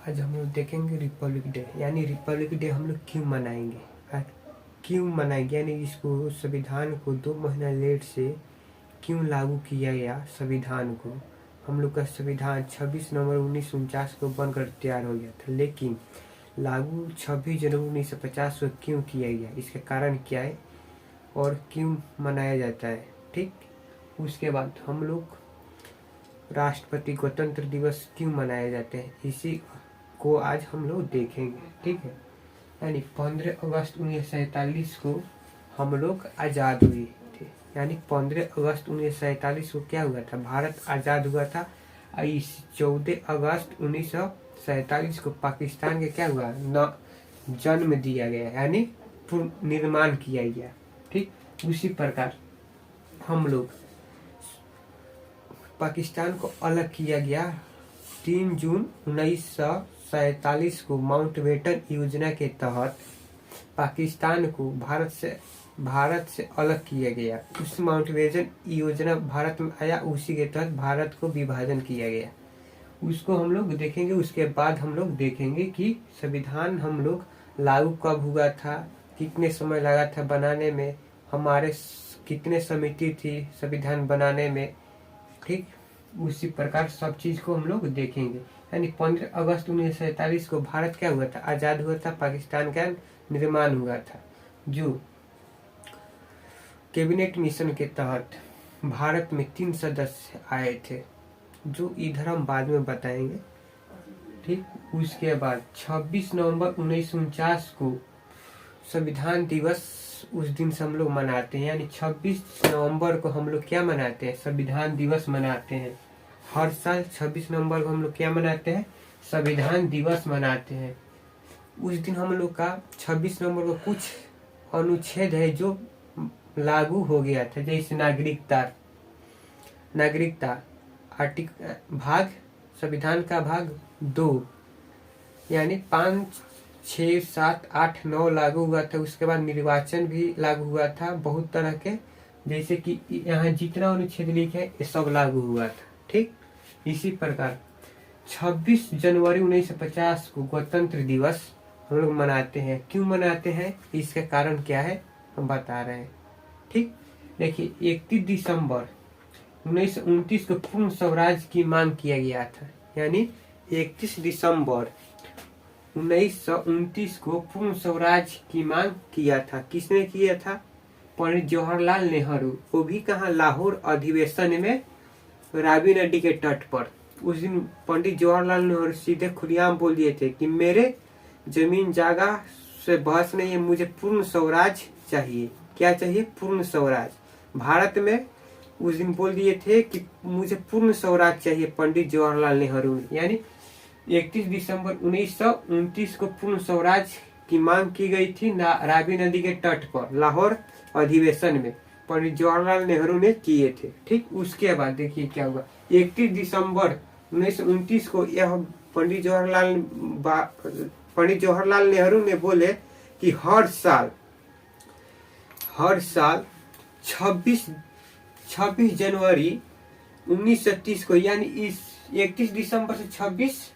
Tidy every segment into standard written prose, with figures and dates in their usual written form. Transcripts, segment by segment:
आज हम लोग देखेंगे रिपब्लिक डे। यानी रिपब्लिक डे हम लोग क्यों मनाएंगे, क्यों मनाएंगे, यानी इसको संविधान को 2 महीना लेट से क्यों लागू किया गया। संविधान को हम लोग का संविधान 26 नवंबर 1949 को बनकर तैयार हो गया था, लेकिन लागू 26 जनवरी 1950 को क्यों किया गया, इसका कारण क्या है और क्यों मनाया जाता है। ठीक, उसके बाद हम लोग राष्ट्रपति गणतंत्र दिवस क्यों मनाए जाते हैं, इसी को आज हम लोग देखेंगे। ठीक है, यानी 15 अगस्त 1947 को हम लोग आज़ाद हुए थे। यानी 15 अगस्त 1947 को क्या हुआ था, भारत आज़ाद हुआ था। इस 14 अगस्त 1947 को पाकिस्तान के क्या हुआ, जन्म दिया गया, यानी निर्माण किया गया। ठीक, उसी प्रकार हम लोग पाकिस्तान को अलग किया गया 3 जून 1947 को माउंटबेटन योजना के तहत पाकिस्तान को भारत से अलग किया गया। उस माउंटबेटन योजना भारत में आया, उसी के तहत भारत को विभाजन किया गया। उसको हम लोग देखेंगे। उसके बाद हम लोग देखेंगे कि संविधान हम लोग लागू कब हुआ था, कितने समय लगा था बनाने में, हमारे कितने समिति थी संविधान बनाने में। ठीक, उसी प्रकार सब चीज को हम लोग देखेंगे। यानी 15 अगस्त 1947 को भारत क्या हुआ था, आजाद हुआ था, पाकिस्तान का निर्माण हुआ था। जो कैबिनेट मिशन के तहत भारत में 3 सदस्य आए थे, जो इधर हम बाद में बताएंगे। ठीक, उसके बाद 26 नवंबर 1949 को संविधान दिवस उस दिन से हम लोग मनाते हैं। यानी 26 नवंबर को हम लोग क्या मनाते हैं, संविधान दिवस मनाते हैं। हर साल 26 नवंबर को हम लोग क्या मनाते हैं, संविधान दिवस मनाते हैं। उस दिन हम लोग का 26 नवंबर को कुछ अनुच्छेद है जो लागू हो गया था, जैसे नागरिकता भाग संविधान का भाग 2, यानी 5, 6, 7, 8, 9 लागू हुआ था। उसके बाद निर्वाचन भी लागू हुआ था, बहुत तरह के, जैसे कि यहाँ जितना अनुच्छेद लिखे है ये सब लागू हुआ था। ठीक, इसी प्रकार 26 जनवरी 1950 को गणतंत्र दिवस हम लोग मनाते हैं। क्यों मनाते हैं, इसका कारण क्या है हम बता रहे हैं। ठीक, देखिए 31 दिसंबर 1929 को पूर्ण स्वराज की मांग किया गया था। यानी 31 दिसंबर 1929 को पूर्ण स्वराज की मांग किया था। किसने किया था, पंडित जवाहरलाल नेहरू। वो भी कहाँ, लाहौर अधिवेशन में, रावी नदी के तट पर। उस दिन पंडित जवाहरलाल नेहरू सीधे खुलेआम बोल दिए थे कि मेरे जमीन जागा से बहस नहीं है, मुझे पूर्ण स्वराज चाहिए। क्या चाहिए, पूर्ण स्वराज। भारत में उस दिन बोल दिए थे कि मुझे पूर्ण स्वराज चाहिए, पंडित जवाहरलाल नेहरू ने। यानी 31 दिसंबर 1929 को पूर्ण स्वराज की मांग की गई थी रावी नदी के तट पर, लाहौर अधिवेशन में पंडित जवाहरलाल नेहरू ने किए थे। ठीक, उसके बाद देखिए क्या हुआ, 31 दिसंबर 1929 को यह पंडित जवाहरलाल नेहरू ने बोले कि हर साल 26 जनवरी 1930 को, यानी इस 31 दिसंबर से 26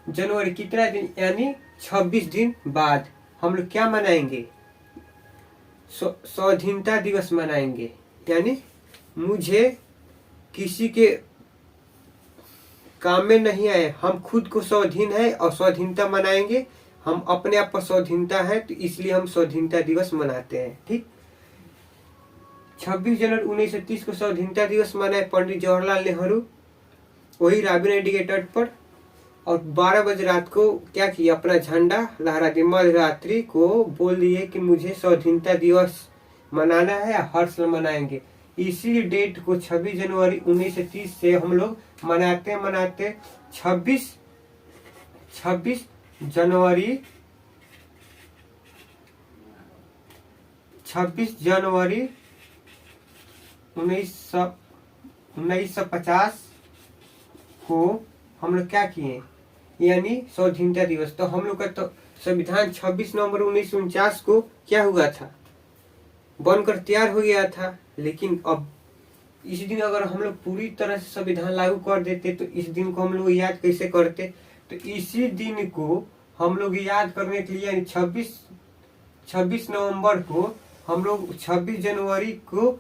जनवरी कितना दिन, यानी 26 दिन बाद हम लोग क्या मनाएंगे, स्वाधीनता दिवस मनाएंगे। यानी मुझे किसी के काम में नहीं आए, हम खुद को स्वाधीन है और स्वाधीनता मनाएंगे। हम अपने आप पर स्वाधीनता है, तो इसलिए हम स्वाधीनता दिवस मनाते हैं। ठीक, 26 जनवरी 1930 को स्वाधीनता दिवस मनाए पंडित जवाहरलाल नेहरू, वही रावी नदी के तट पर। और 12 बजे रात को क्या किया, अपना झंडा लहरा दिए। मध्यरात्रि को बोल दिए कि मुझे स्वाधीनता दिवस मनाना है, हर साल मनाएंगे। इसी डेट को 26 जनवरी 1930 से हम लोग मनाते 26 जनवरी 1950 को हम लोग क्या किए, यानी स्वाधीनता दिवस। तो हम लोग का तो संविधान 26 नवंबर 1949 को क्या हुआ था, बनकर तैयार हो गया था। लेकिन अब इस दिन अगर हम लोग पूरी तरह से संविधान लागू कर देते तो इस दिन को हम लोग याद कैसे करते, तो इसी दिन को हम लोग याद करने के लिए यानी 26 नवंबर को हम लोग 26 जनवरी को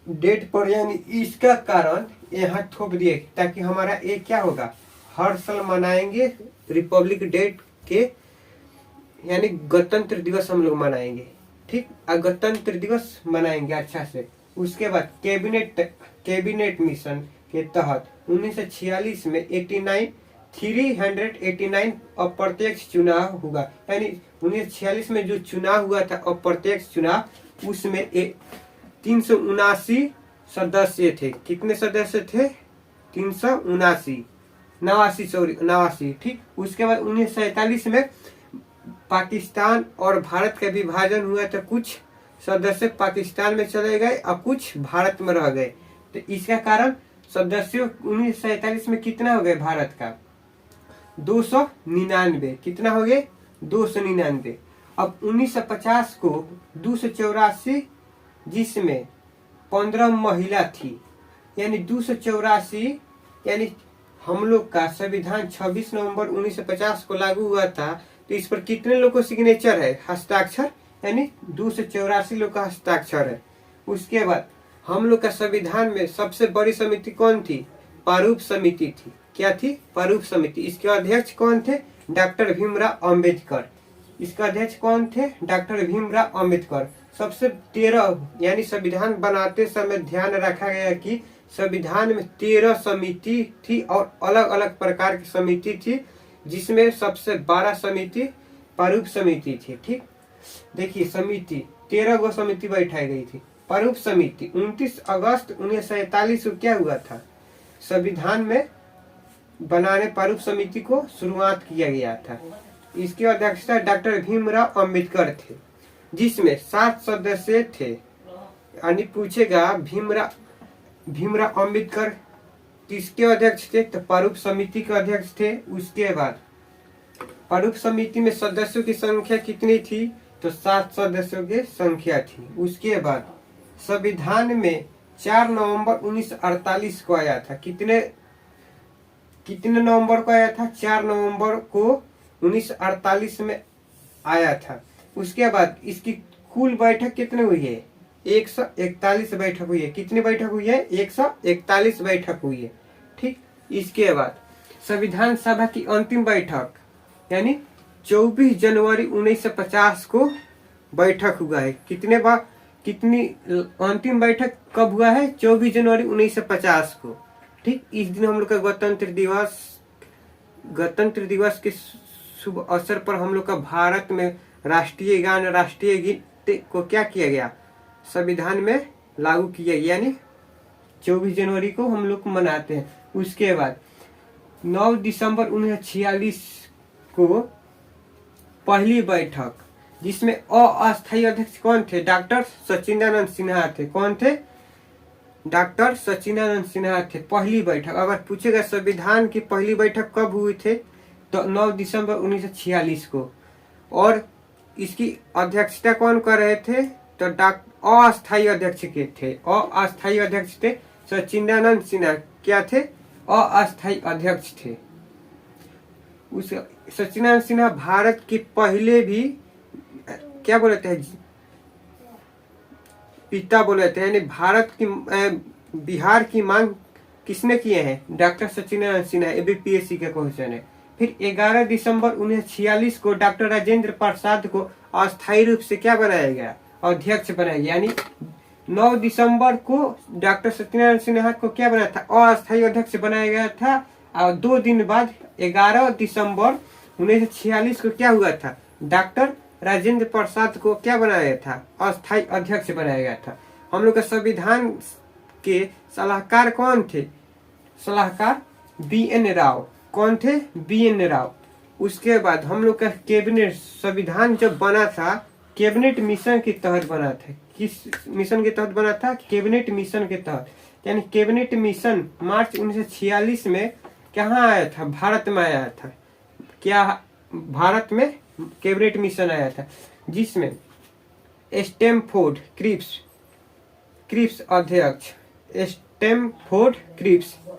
डेट पर यानी इसका कारण यहाँ थोप दिए ताकि हमारा एक क्या होगा, हर साल मनाएंगे रिपब्लिक डेट के यानी गणतंत्र दिवस हम लोग मनाएंगे। ठीक, गणतंत्र दिवस मनाएंगे अच्छा से। उसके बाद कैबिनेट मिशन के तहत 1946 में 389 अप्रत्यक्ष चुनाव हुआ। यानी 1946 में जो चुनाव हुआ था अप्रत्यक्ष चुनाव, उसमें 379 सदस्य थे। कितने सदस्य थे? 379। ठीक, उसके बाद 1947 में पाकिस्तान और भारत का विभाजन हुआ था। कुछ सदस्य पाकिस्तान में चले गए और कुछ भारत में रह गए। तो इसका कारण सदस्यों 1947 में कितना हो गए भारत का? 299। कितना हो गए? 299। अब 1950 को 284, जिसमें 15 महिला थी, यानी 284। यानी हम लोग का संविधान 26 नवंबर 1950 को लागू हुआ था। तो इस पर कितने लोग को सिग्नेचर है, हस्ताक्षर? यानी 284 लोग का हस्ताक्षर है। उसके बाद हम लोग का संविधान में सबसे बड़ी समिति कौन थी? प्रारूप समिति थी। क्या थी? प्रारूप समिति। इसके अध्यक्ष कौन थे? डॉक्टर भीमराव अंबेडकर। इसका अध्यक्ष कौन थे? डॉक्टर भीमराव अंबेडकर। सबसे 13 यानी संविधान बनाते समय ध्यान रखा गया कि संविधान में 13 समिति थी और अलग अलग प्रकार की समिति थी, जिसमें सबसे बड़ा समिति प्रारूप समिति थी। ठीक, देखिए समिति 13 गो समिति बैठाई गई थी। प्रारूप समिति 29 अगस्त 1947 को क्या हुआ था? संविधान में बनाने प्रारूप समिति को शुरुआत किया गया था। इसकी अध्यक्षता डॉक्टर भीमराव अंबेडकर थे, जिसमें 7 सदस्य थे। यानी पूछेगा भीमराव अंबेडकर किसके अध्यक्ष थे? तो प्रारूप समिति के अध्यक्ष थे। उसके बाद प्रारूप समिति में सदस्यों की संख्या कितनी थी? तो 7 सदस्यों की संख्या थी। उसके बाद संविधान में 4 नवंबर 1948 को आया था। कितने नवंबर को आया था? 4 नवंबर को 1948 में आया था। उसके बाद इसकी कुल बैठक कितनी हुई है? 141 बैठक हुई है। कितनी बैठक हुई है? 141 बैठक हुई है। ठीक, इसके बाद संविधान सभा की अंतिम बैठक यानी 24 जनवरी 1950 को बैठक हुआ है। कितनी अंतिम बैठक कब हुआ है? 24 जनवरी 1950 को। ठीक, इस दिन हम लोग का गणतंत्र दिवस के शुभ अवसर पर हम लोग का भारत में राष्ट्रीय गान, राष्ट्रीय गीत को क्या किया गया? संविधान में लागू किया गया, यानी 24 जनवरी को हम लोग मनाते हैं। उसके बाद 9 दिसंबर 1946 को पहली बैठक, जिसमें अस्थायी अध्यक्ष कौन थे? डॉक्टर सचिदानंद सिन्हा थे। कौन थे? डॉक्टर सचिदानंद सिन्हा थे। पहली बैठक, अगर पूछेगा संविधान की पहली बैठक कब हुई थे, तो 9 दिसंबर 1946 को। और इसकी अध्यक्षता कौन कर रहे थे? तो अस्थायी अध्यक्ष के थे। अस्थायी अध्यक्ष थे सचिदानंद सिन्हा। क्या थे? अस्थायी अध्यक्ष थे। उस सचिदानंद सिन्हा भारत के पहले भी क्या बोले थे? पिता बोले थे। यानी भारत की बिहार की मांग किसने किए हैं? डॉक्टर सचिदानंद सिन्हा। ABPSC का क्वेश्चन है। फिर 11 दिसंबर 1946 को डॉक्टर राजेंद्र प्रसाद को अस्थायी रूप से क्या बनाया गया? अध्यक्ष बनाया गया। यानी 9 दिसंबर को डॉक्टर सचिदानंद सिन्हा को क्या बनाया था? अस्थायी अध्यक्ष बनाया गया था। और 2 दिन बाद 11 दिसंबर 1946 को क्या हुआ था? डॉक्टर राजेंद्र प्रसाद को क्या बनाया था? अस्थायी अध्यक्ष बनाया गया था। हम लोग का संविधान के सलाहकार कौन थे? सलाहकार BN राव। कौन थे? BN राव। उसके बाद हम लोग का कैबिनेट, संविधान जब बना था कैबिनेट मिशन के तहत बना था। किस मिशन के तहत बना था? कैबिनेट मिशन के तहत। यानी कैबिनेट मिशन मार्च 1946 में कहाँ आया था? भारत में आया था। क्या भारत में कैबिनेट मिशन आया था, जिसमें स्टैमफोर्ड क्रिप्स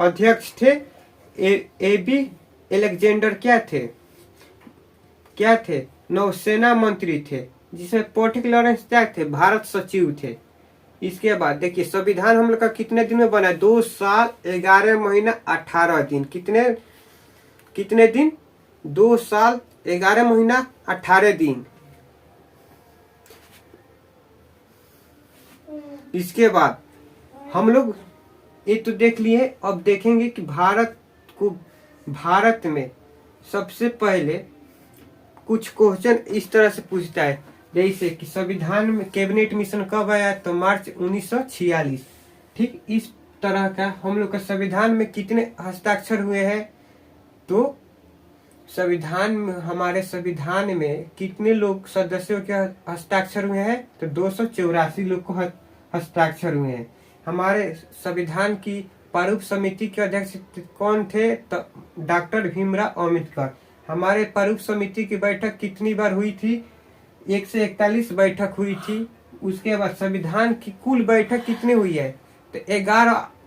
अध्यक्ष थे। AB एलेक्जेंडर क्या थे नौसेना मंत्री थे, जिसमें पोर्टिक लॉरेंस क्या थे भारत सचिव थे। इसके बाद देखिए संविधान हम लोग का कितने दिन में बना, 2 साल 11 महीना 18 दिन। कितने दिन, 2 साल 11 महीना 18 दिन। इसके बाद हम लोग ये तो देख लिए, अब देखेंगे कि भारत में सबसे पहले कुछ क्वेश्चन इस तरह से पूछता है, जैसे कि संविधान में कैबिनेट मिशन कब आया, तो मार्च 1946। ठीक इस तरह का हम लोग का संविधान में कितने हस्ताक्षर हुए हैं, तो हमारे संविधान में कितने लोग सदस्यों के हस्ताक्षर हुए हैं, तो 284 लोग को हस्ताक्षर हुए हैं। हमारे संविधान की प्रारूप समिति के अध्यक्ष कौन थे, तो डॉक्टर भीमराव अम्बेडकर। हमारे प्रारूप समिति की बैठक कितनी बार हुई थी, 141 बैठक हुई थी। उसके बाद संविधान की कुल बैठक कितनी हुई है, तो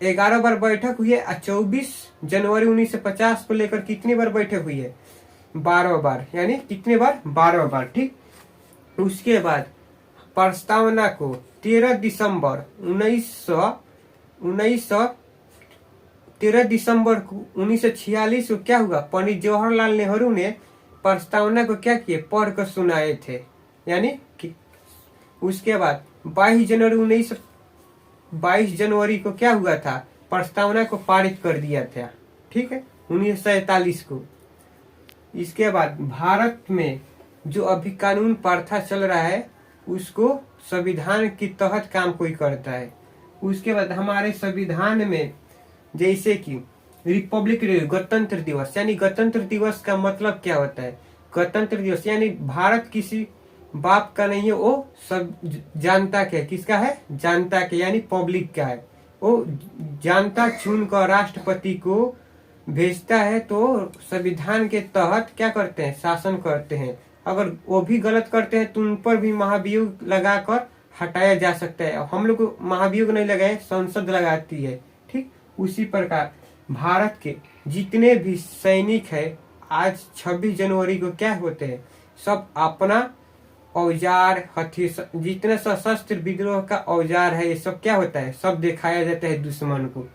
11 बार बैठक हुई है। 24 जनवरी 1950 को लेकर कितनी बार बैठक हुई है, 12 बार। यानी कितने बार, 12 बार। ठीक, उसके बाद प्रस्तावना को 13 दिसंबर 1946 को क्या हुआ, पंडित जवाहरलाल नेहरू ने प्रस्तावना को क्या किए, पढ़ कर सुनाए थे। यानी कि उसके बाद 22 जनवरी को क्या हुआ था, प्रस्तावना को पारित कर दिया था। ठीक है, 1947 को। इसके बाद भारत में जो अभी कानून प्रथा चल रहा है उसको संविधान के तहत काम कोई करता है। उसके बाद हमारे संविधान में जैसे कि रिपब्लिक डे, गणतंत्र दिवस, यानी गणतंत्र दिवस का मतलब क्या होता है, गणतंत्र दिवस यानी भारत किसी बाप का नहीं है, वो सब जनता के, किसका है, जनता के, यानी पब्लिक का है। वो जनता चुन कर राष्ट्रपति को भेजता है, तो संविधान के तहत क्या करते हैं, शासन करते हैं। अगर वो भी गलत करते हैं तो उन पर भी महाभियोग लगाकर हटाया जा सकता है। हम लोग को महाभियोग नहीं लगाए, संसद लगाती है। ठीक, उसी प्रकार भारत के जितने भी सैनिक है आज 26 जनवरी को क्या होते हैं, सब अपना औजार, जितने सशस्त्र विद्रोह का औजार है, ये सब क्या होता है, सब दिखाया जाता है दुश्मन को।